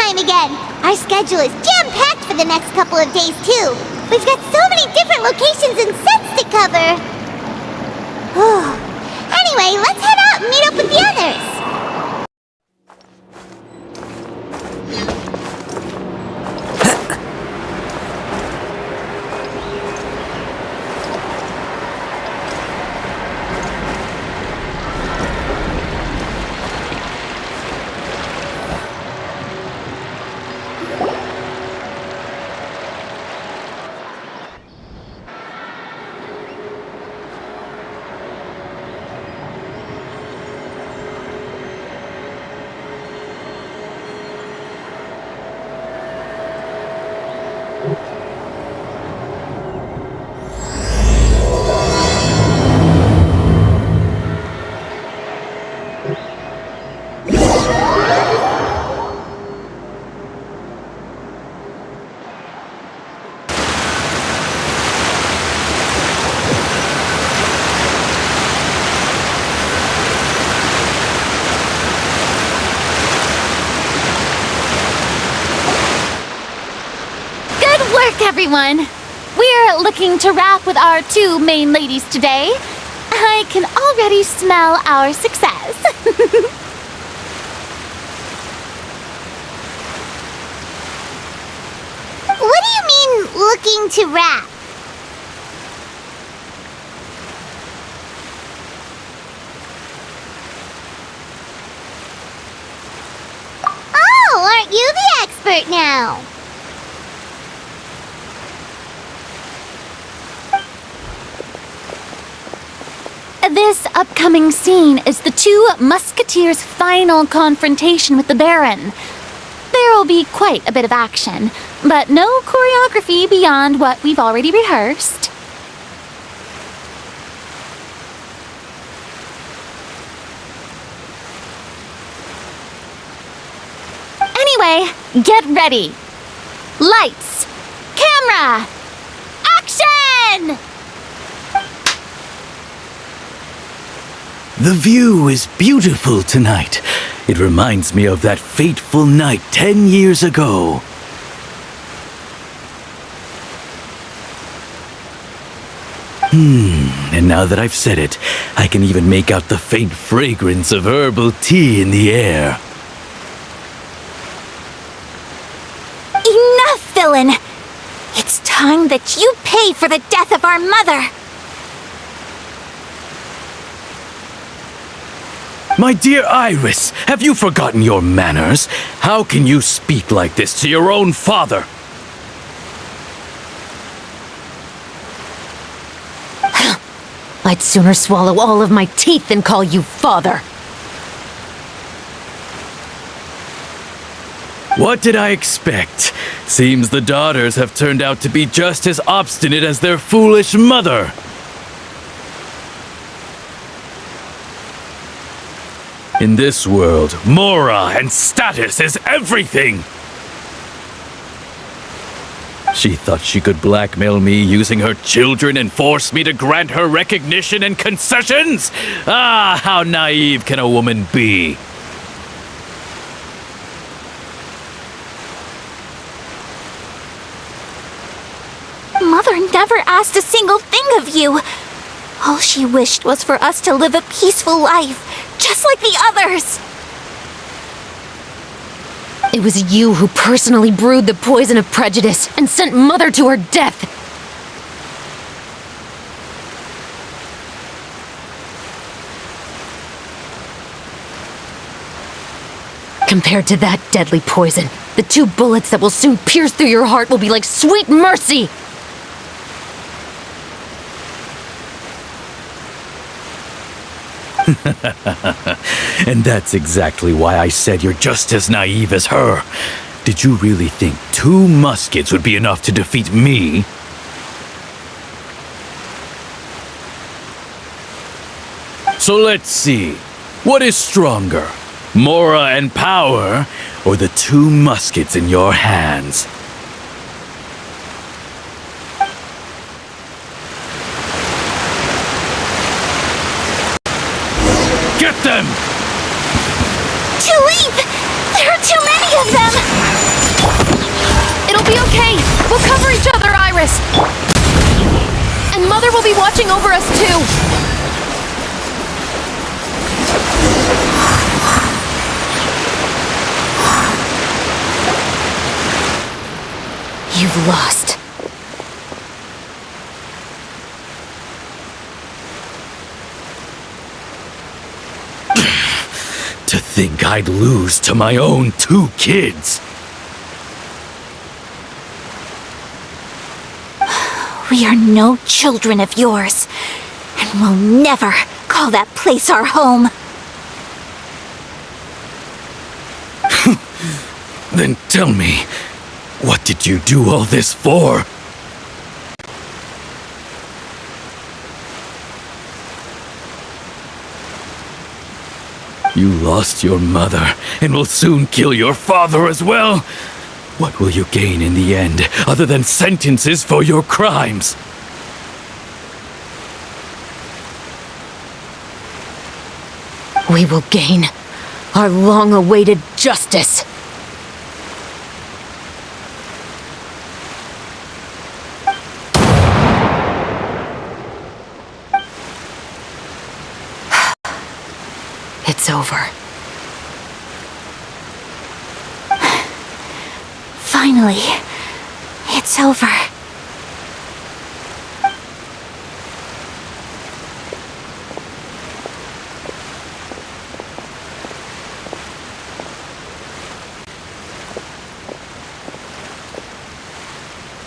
time again. Our schedule is jam-packed for the next couple of days, too. We've got so many different locations and sets to cover. Anyway, let's head out and meet up with the others. Everyone, we're looking to wrap with our two main ladies today. I can already smell our success. What do you mean, looking to wrap? Oh, aren't you the expert now? This upcoming scene is the two musketeers' final confrontation with the Baron. There will be quite a bit of action, but no choreography beyond what we've already rehearsed. Anyway, get ready. Lights, camera, action! The view is beautiful tonight. It reminds me of that fateful night 10 years ago. And now that I've said it, I can even make out the faint fragrance of herbal tea in the air. Enough, villain! It's time that you pay for the death of our mother! My dear Iris, have you forgotten your manners? How can you speak like this to your own father? I'd sooner swallow all of my teeth than call you father. What did I expect? Seems the daughters have turned out to be just as obstinate as their foolish mother. In this world, Mawar and status is everything! She thought she could blackmail me using her children and force me to grant her recognition and concessions? Ah, how naive can a woman be? Mother never asked a single thing of you. All she wished was for us to live a peaceful life, just like the others. It was you who personally brewed the poison of prejudice and sent Mother to her death. Compared to that deadly poison, the 2 bullets that will soon pierce through your heart will be like sweet mercy. And that's exactly why I said you're just as naive as her. Did you really think 2 muskets would be enough to defeat me? So let's see. What is stronger? Mawar and power, or the 2 muskets in your hands? Get them! Too late! There are too many of them! It'll be okay. We'll cover each other, Iris. And Mother will be watching over us, too. You've lost. To think I'd lose to my own 2 kids. We are no children of yours, and we'll never call that place our home. Then tell me, what did you do all this for? You lost your mother, and will soon kill your father as well. What will you gain in the end, other than sentences for your crimes? We will gain our long-awaited justice. It's over. Finally, it's over.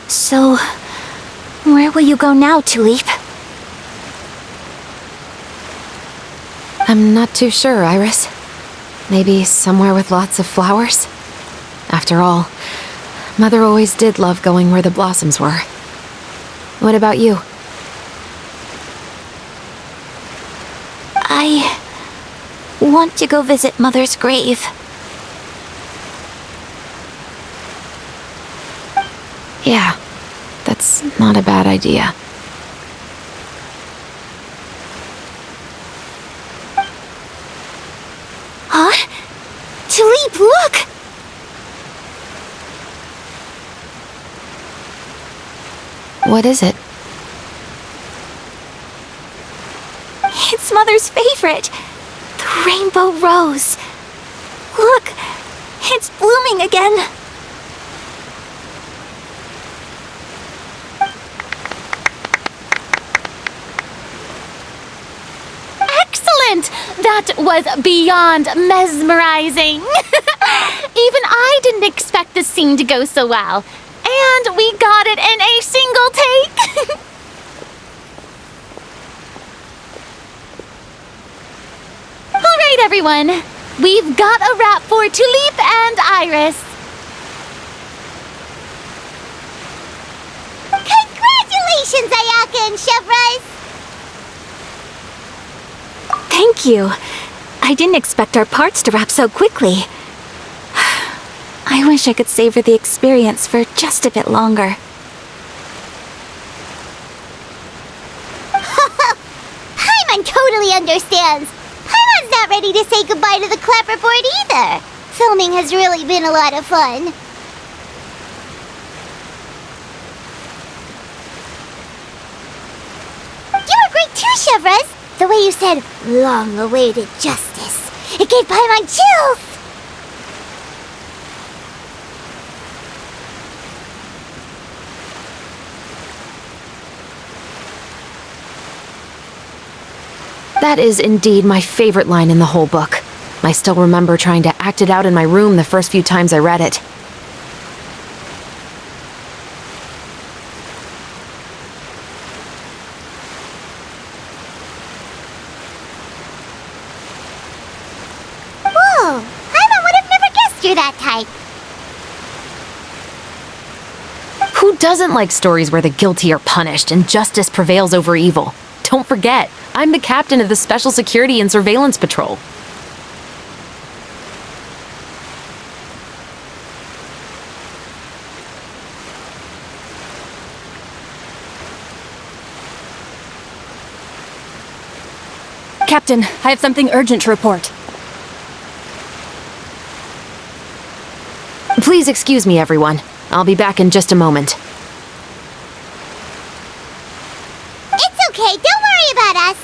So, where will you go now, Tulip? I'm not too sure, Iris. Maybe somewhere with lots of flowers? After all, Mother always did love going where the blossoms were. What about you? I want to go visit Mother's grave. Yeah, that's not a bad idea. Huh? Tulip, look! What is it? It's Mother's favorite. The rainbow rose. Look, it's blooming again. Excellent! That was beyond mesmerizing. Even I didn't expect this scene to go so well. And we got it in a single take. All right, everyone. We've got a wrap for Tulip and Iris. Congratulations, Ayaka and Chevrolet! Thank you. I didn't expect our parts to wrap so quickly. I wish I could savor the experience for just a bit longer. Paimon totally understands. Paimon's not ready to say goodbye to the clapperboard either. Filming has really been a lot of fun. You were great too, Chevrolet. The way you said, long-awaited justice. It gave Paimon chills. That is indeed my favorite line in the whole book. I still remember trying to act it out in my room the first few times I read it. Whoa! Paimon would have never guessed you're that type. Who doesn't like stories where the guilty are punished and justice prevails over evil? Don't forget, I'm the captain of the Special Security and Surveillance Patrol. Captain, I have something urgent to report. Please excuse me, everyone. I'll be back in just a moment. It's okay, don't worry about us.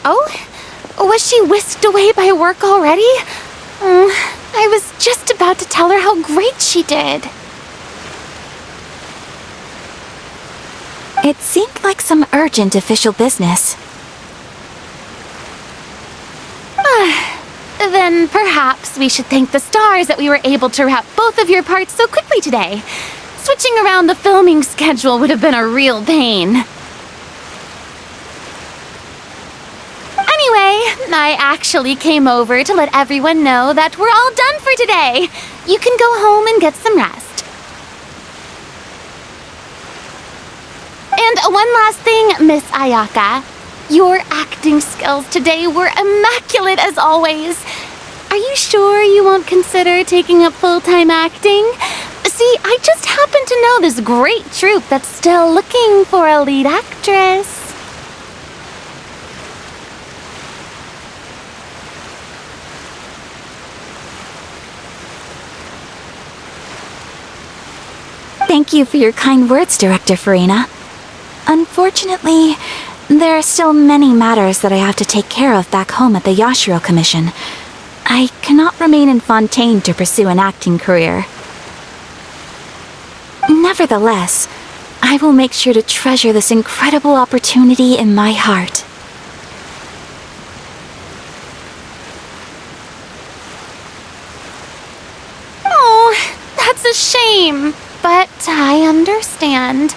Oh? Was she whisked away by work already? I was just about to tell her how great she did. It seemed like some urgent official business. Then perhaps we should thank the stars that we were able to wrap both of your parts so quickly today. Switching around the filming schedule would have been a real pain. Anyway, I actually came over to let everyone know that we're all done for today. You can go home and get some rest. And one last thing, Miss Ayaka. Your acting skills today were immaculate as always. Are you sure you won't consider taking up full-time acting? See, I just happen to know this great troupe that's still looking for a lead actress. Thank you for your kind words, Director Farina. Unfortunately, there are still many matters that I have to take care of back home at the Yashiro Commission. I cannot remain in Fontaine to pursue an acting career. Nevertheless, I will make sure to treasure this incredible opportunity in my heart. Oh, that's a shame. But I understand.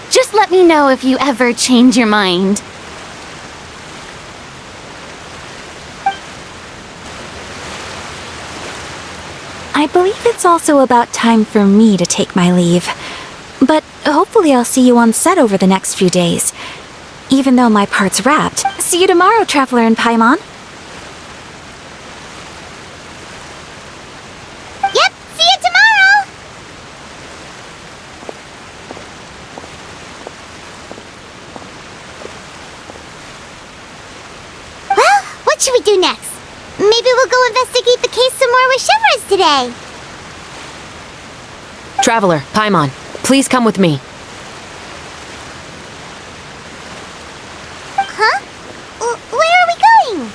Just let me know if you ever change your mind. I believe it's also about time for me to take my leave. But hopefully I'll see you on set over the next few days. Even though my part's wrapped. See you tomorrow, Traveler in Paimon. Yep, see you tomorrow! Well, what should we do next? Maybe we'll go investigate the case some more with Chevres today. Traveler, Paimon, please come with me. Huh? Where are we going?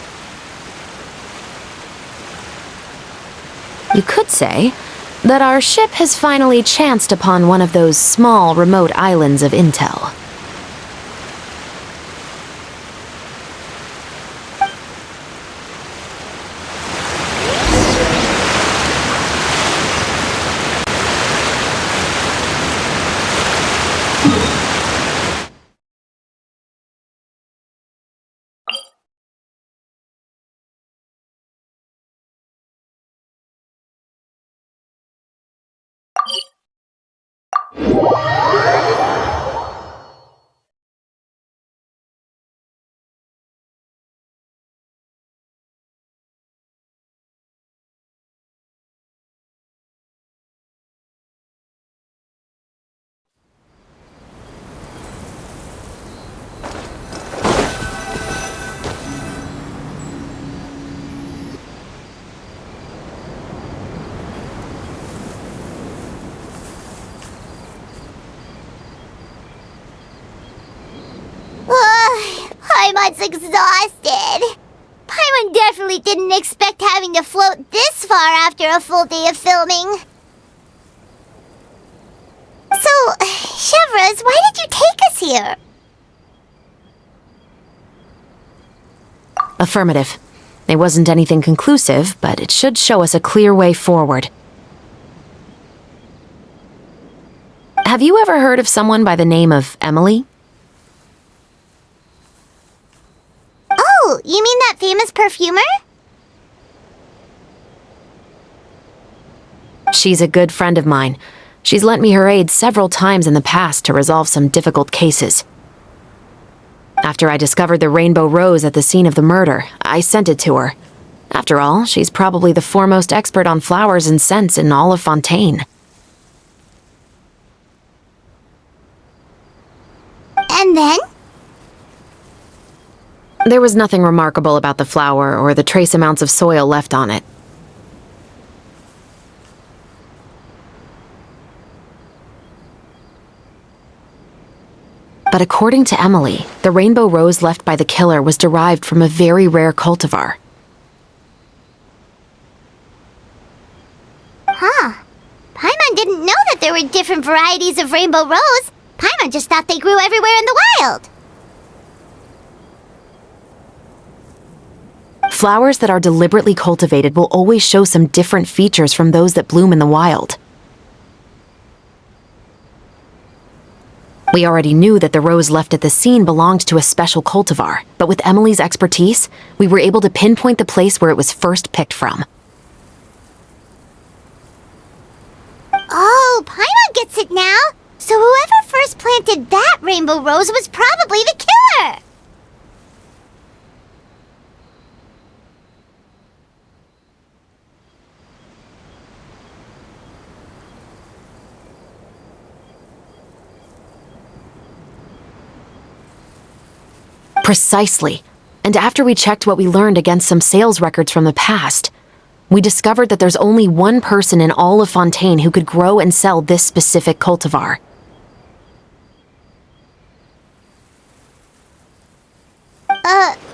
You could say that our ship has finally chanced upon one of those small, remote islands of intel. Paimon's exhausted. Paimon definitely didn't expect having to float this far after a full day of filming. So, Chevres, why did you take us here? Affirmative. It wasn't anything conclusive, but it should show us a clear way forward. Have you ever heard of someone by the name of Emily? Oh, you mean that famous perfumer? She's a good friend of mine. She's lent me her aid several times in the past to resolve some difficult cases. After I discovered the rainbow rose at the scene of the murder, I sent it to her. After all, she's probably the foremost expert on flowers and scents in all of Fontaine. And And then? There was nothing remarkable about the flower or the trace amounts of soil left on it. But according to Emily, the rainbow rose left by the killer was derived from a very rare cultivar. Huh. Paimon didn't know that there were different varieties of rainbow rose. Paimon just thought they grew everywhere in the wild. Flowers that are deliberately cultivated will always show some different features from those that bloom in the wild. We already knew that the rose left at the scene belonged to a special cultivar, but with Emily's expertise, we were able to pinpoint the place where it was first picked from. Oh, Paimon gets it now. So whoever first planted that rainbow rose was probably the killer. Precisely. And after we checked what we learned against some sales records from the past, we discovered that there's only one person in all of Fontaine who could grow and sell this specific cultivar.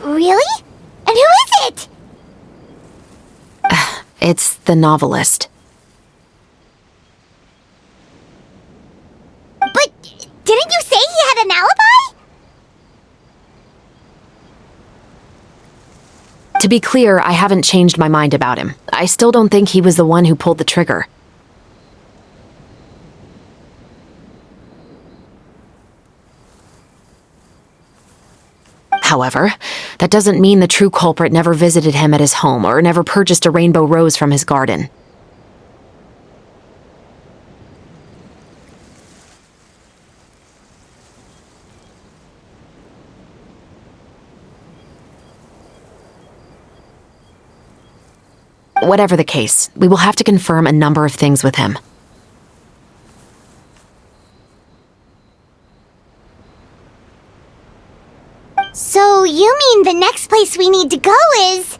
Really? And who is it? It's the novelist. But didn't you say he had an alibi? To be clear, I haven't changed my mind about him. I still don't think he was the one who pulled the trigger. However, that doesn't mean the true culprit never visited him at his home or never purchased a rainbow rose from his garden. Whatever the case, we will have to confirm a number of things with him. So you mean the next place we need to go is...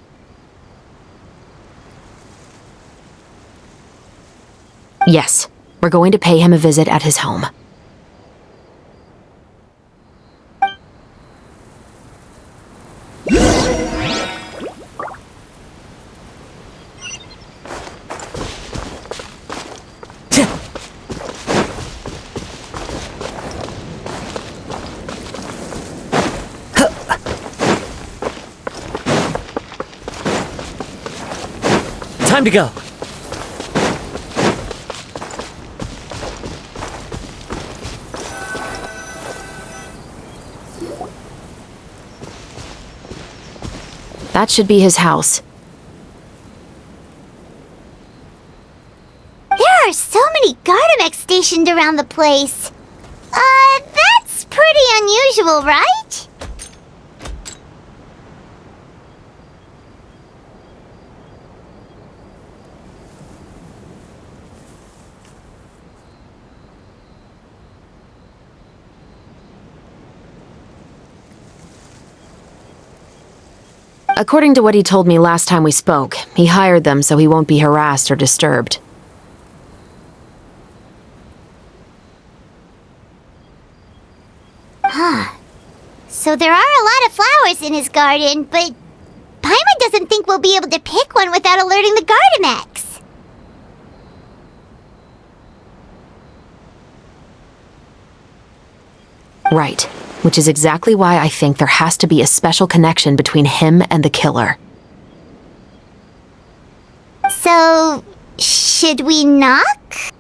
Yes, we're going to pay him a visit at his home. Time to go. That should be his house. There are so many Gardamex stationed around the place. That's pretty unusual, right? According to what he told me last time we spoke, he hired them so he won't be harassed or disturbed. So there are a lot of flowers in his garden, but Paimon doesn't think we'll be able to pick one without alerting the Gardamex. Right, which is exactly why I think there has to be a special connection between him and the killer. So, should we knock?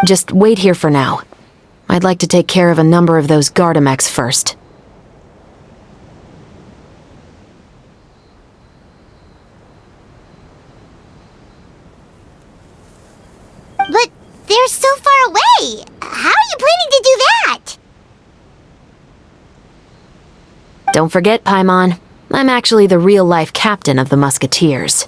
Just wait here for now. I'd like to take care of a number of those Gardamex first. But they're so far away. How are you planning to do that? Don't forget, Paimon, I'm actually the real-life captain of the Musketeers.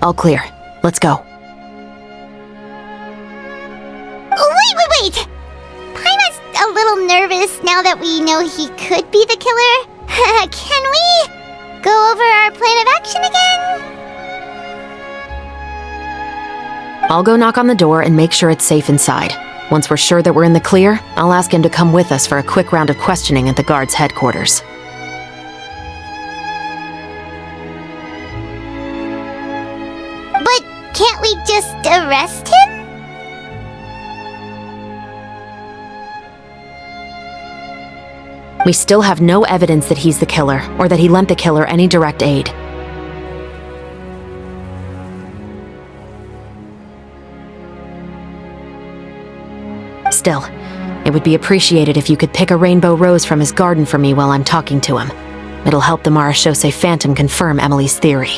All clear. Let's go. Wait! Paimon's a little nervous now that we know he could be the killer. Can we go over our plan of action again? I'll go knock on the door and make sure it's safe inside. Once we're sure that we're in the clear, I'll ask him to come with us for a quick round of questioning at the guard's headquarters. But can't we just arrest him? We still have no evidence that he's the killer, or that he lent the killer any direct aid. Still, it would be appreciated if you could pick a rainbow rose from his garden for me while I'm talking to him. It'll help the Marachose Phantom confirm Emily's theory.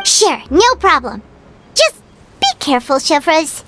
Sure, no problem. Just be careful, Chevres.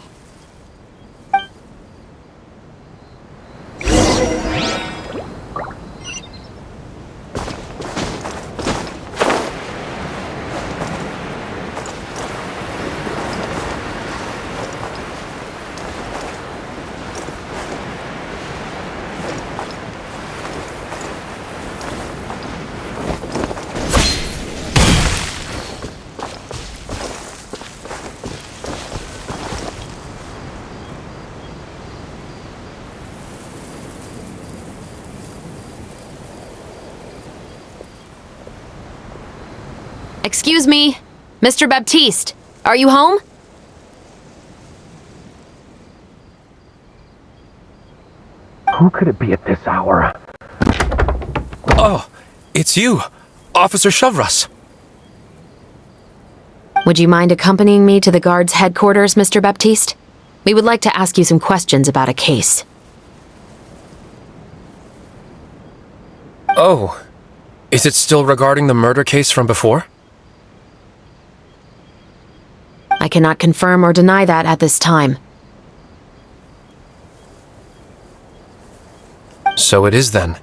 Excuse me, Mr. Baptiste, are you home? Who could it be at this hour? Oh, it's you, Officer Chevres. Would you mind accompanying me to the guard's headquarters, Mr. Baptiste? We would like to ask you some questions about a case. Oh, is it still regarding the murder case from before? I cannot confirm or deny that at this time. So it is then.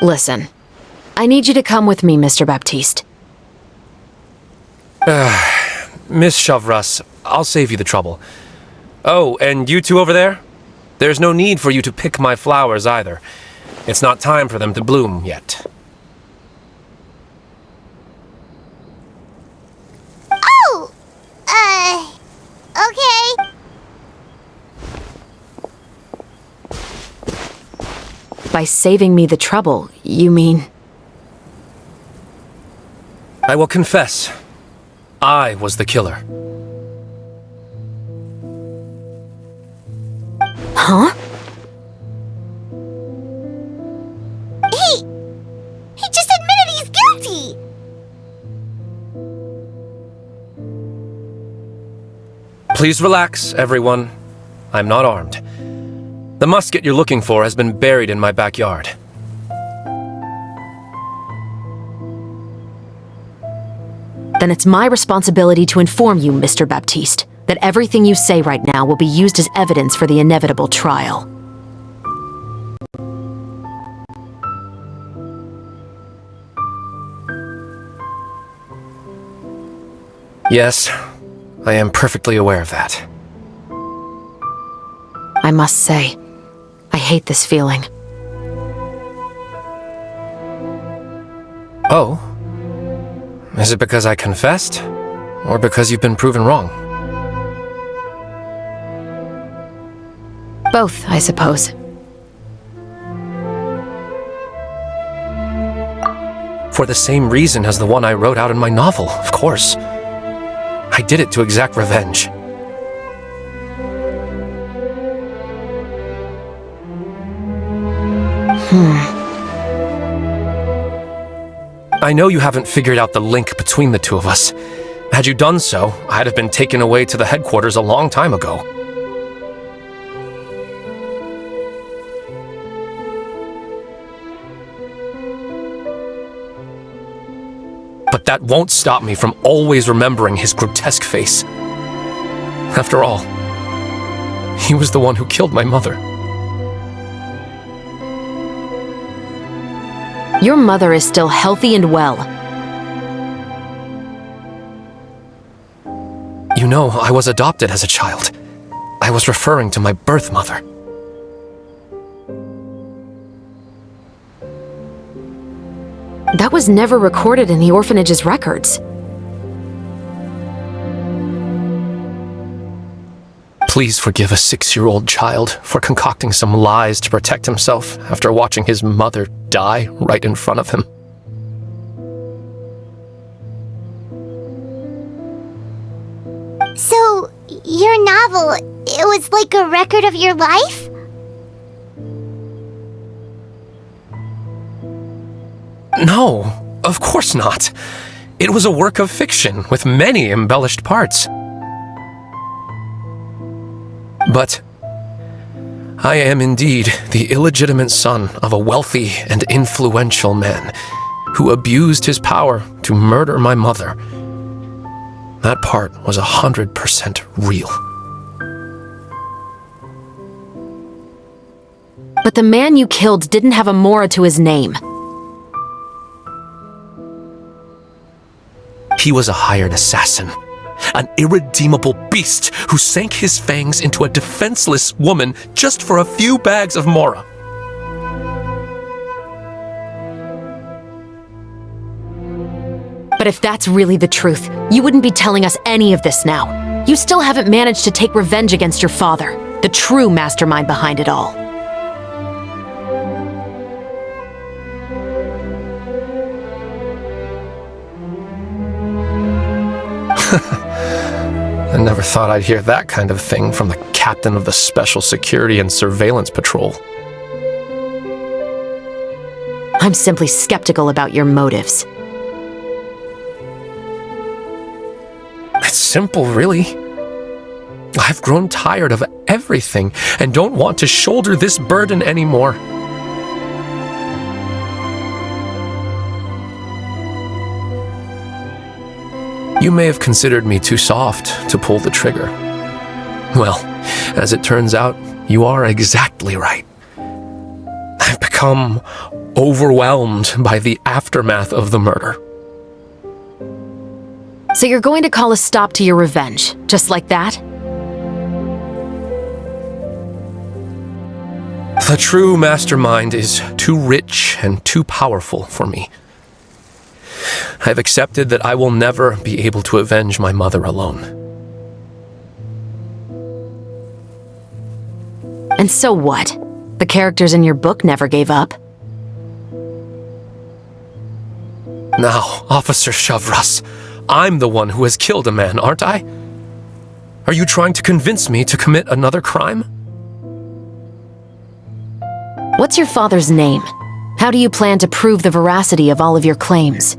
Listen, I need you to come with me, Mr. Baptiste. Miss Chevres, I'll save you the trouble. Oh, and you two over there? There's no need for you to pick my flowers either. It's not time for them to bloom yet. Okay. By saving me the trouble, you mean... I will confess. I was the killer. Huh? He just admitted he's guilty! Please relax, everyone. I'm not armed. The musket you're looking for has been buried in my backyard. Then it's my responsibility to inform you, Mr. Baptiste, that everything you say right now will be used as evidence for the inevitable trial. Yes, I am perfectly aware of that. I must say, I hate this feeling. Oh? Is it because I confessed? Or because you've been proven wrong? Both, I suppose. For the same reason as the one I wrote out in my novel, of course. I did it to exact revenge. I know you haven't figured out the link between the two of us. Had you done so, I'd have been taken away to the headquarters a long time ago. But that won't stop me from always remembering his grotesque face. After all, he was the one who killed my mother. Your mother is still healthy and well. You know, I was adopted as a child. I was referring to my birth mother. That was never recorded in the orphanage's records. Please forgive a 6-year-old child for concocting some lies to protect himself after watching his mother die right in front of him. So, your novel, it was like a record of your life? No, of course not. It was a work of fiction with many embellished parts. But I am indeed the illegitimate son of a wealthy and influential man who abused his power to murder my mother. That part was 100% real. But the man you killed didn't have a Mora to his name. He was a hired assassin, an irredeemable beast who sank his fangs into a defenseless woman just for a few bags of Mora. But if that's really the truth, you wouldn't be telling us any of this now. You still haven't managed to take revenge against your father, the true mastermind behind it all. I never thought I'd hear that kind of thing from the captain of the Special Security and Surveillance Patrol. I'm simply skeptical about your motives. It's simple, really. I've grown tired of everything and don't want to shoulder this burden anymore. You may have considered me too soft to pull the trigger. Well, as it turns out, you are exactly right. I've become overwhelmed by the aftermath of the murder. So you're going to call a stop to your revenge, just like that? The true mastermind is too rich and too powerful for me. I've accepted that I will never be able to avenge my mother alone. And so what? The characters in your book never gave up. Now, Officer Shavras, I'm the one who has killed a man, aren't I? Are you trying to convince me to commit another crime? What's your father's name? How do you plan to prove the veracity of all of your claims?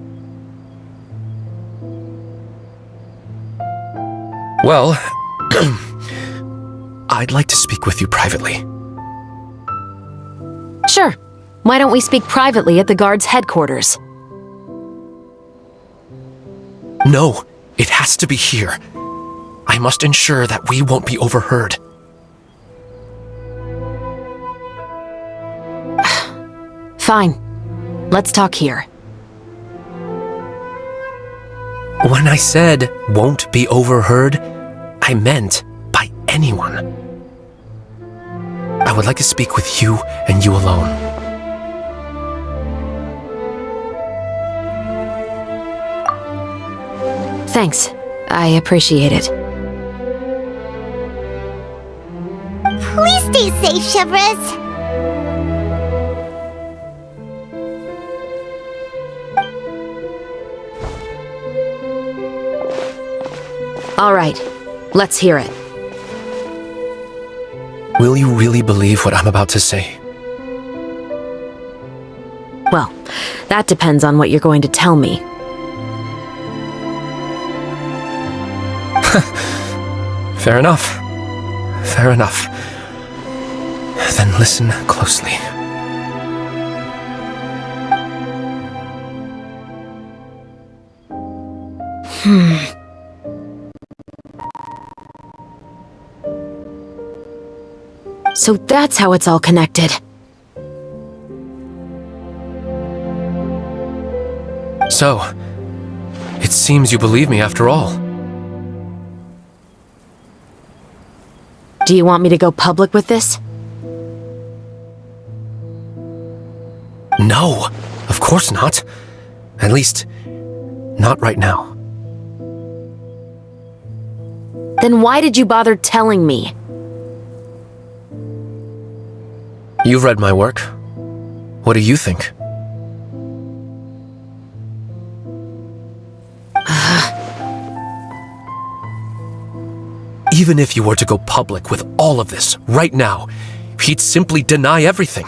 Well, I'd like to speak with you privately. Sure. Why don't we speak privately at the guard's headquarters? No, it has to be here. I must ensure that we won't be overheard. Fine. Let's talk here. When I said won't be overheard, I meant by anyone. I would like to speak with you and you alone. Thanks. I appreciate it. Please stay safe, Shavras. All right. Let's hear it. Will you really believe what I'm about to say? Well, that depends on what you're going to tell me. Fair enough. Fair enough. Then listen closely. So that's how it's all connected. So, it seems you believe me after all. Do you want me to go public with this? No, of course not. At least, not right now. Then why did you bother telling me? You've read my work. What do you think? Even if you were to go public with all of this right now, he'd simply deny everything.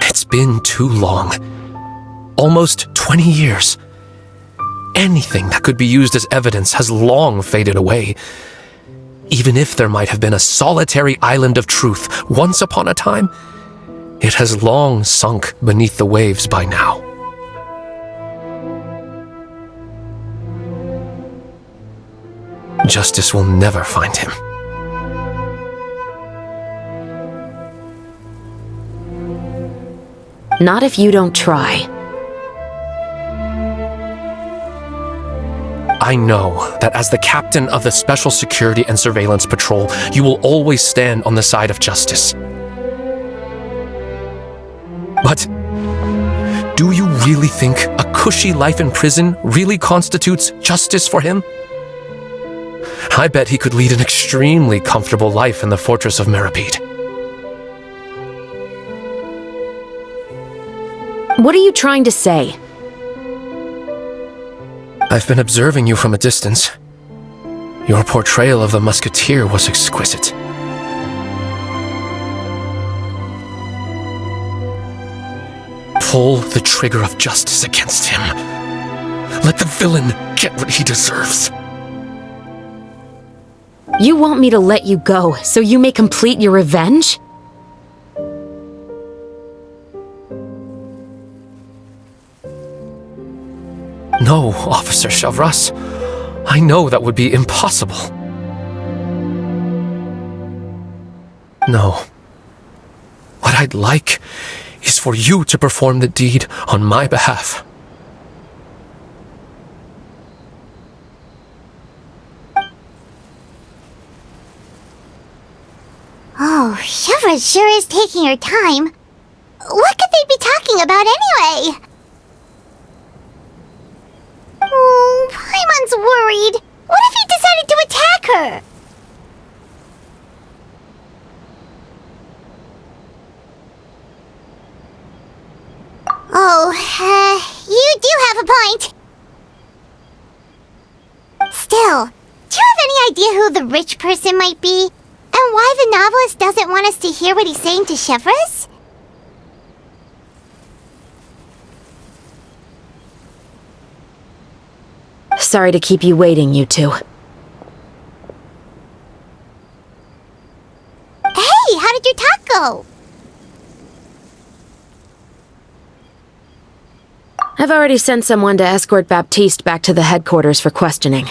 It's been too long. Almost 20 years. Anything that could be used as evidence has long faded away. Even if there might have been a solitary island of truth once upon a time, it has long sunk beneath the waves by now. Justice will never find him. Not if you don't try. I know that as the captain of the Special Security and Surveillance Patrol, you will always stand on the side of justice. But do you really think a cushy life in prison really constitutes justice for him? I bet he could lead an extremely comfortable life in the fortress of Meripede. What are you trying to say? I've been observing you from a distance. Your portrayal of the musketeer was exquisite. Pull the trigger of justice against him. Let the villain get what he deserves. You want me to let you go so you may complete your revenge? No, Officer Shavras. I know that would be impossible. No. What I'd like is for you to perform the deed on my behalf. Oh, Shavra sure is taking her time. What could they be talking about anyway? Oh, Paimon's worried. What if he decided to attack her? Still, do you have any idea who the rich person might be? And why the novelist doesn't want us to hear what he's saying to Chevreuse? Sorry to keep you waiting, you two. Hey, how did your talk go? I've already sent someone to escort Baptiste back to the headquarters for questioning.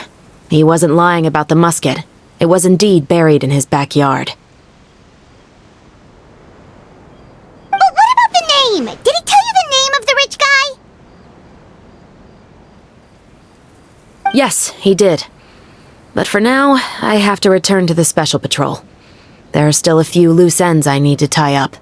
He wasn't lying about the musket. It was indeed buried in his backyard. But what about the name? Did he tell you the name of the rich guy? Yes, he did. But for now, I have to return to the Special Patrol. There are still a few loose ends I need to tie up.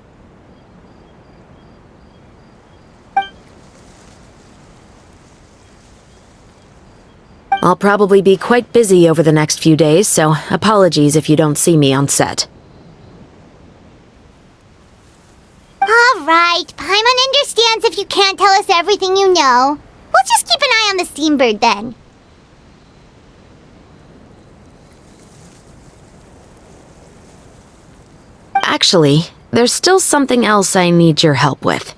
I'll probably be quite busy over the next few days, so apologies if you don't see me on set. Alright, Paimon understands if you can't tell us everything you know. We'll just keep an eye on the steambird then. Actually, there's still something else I need your help with.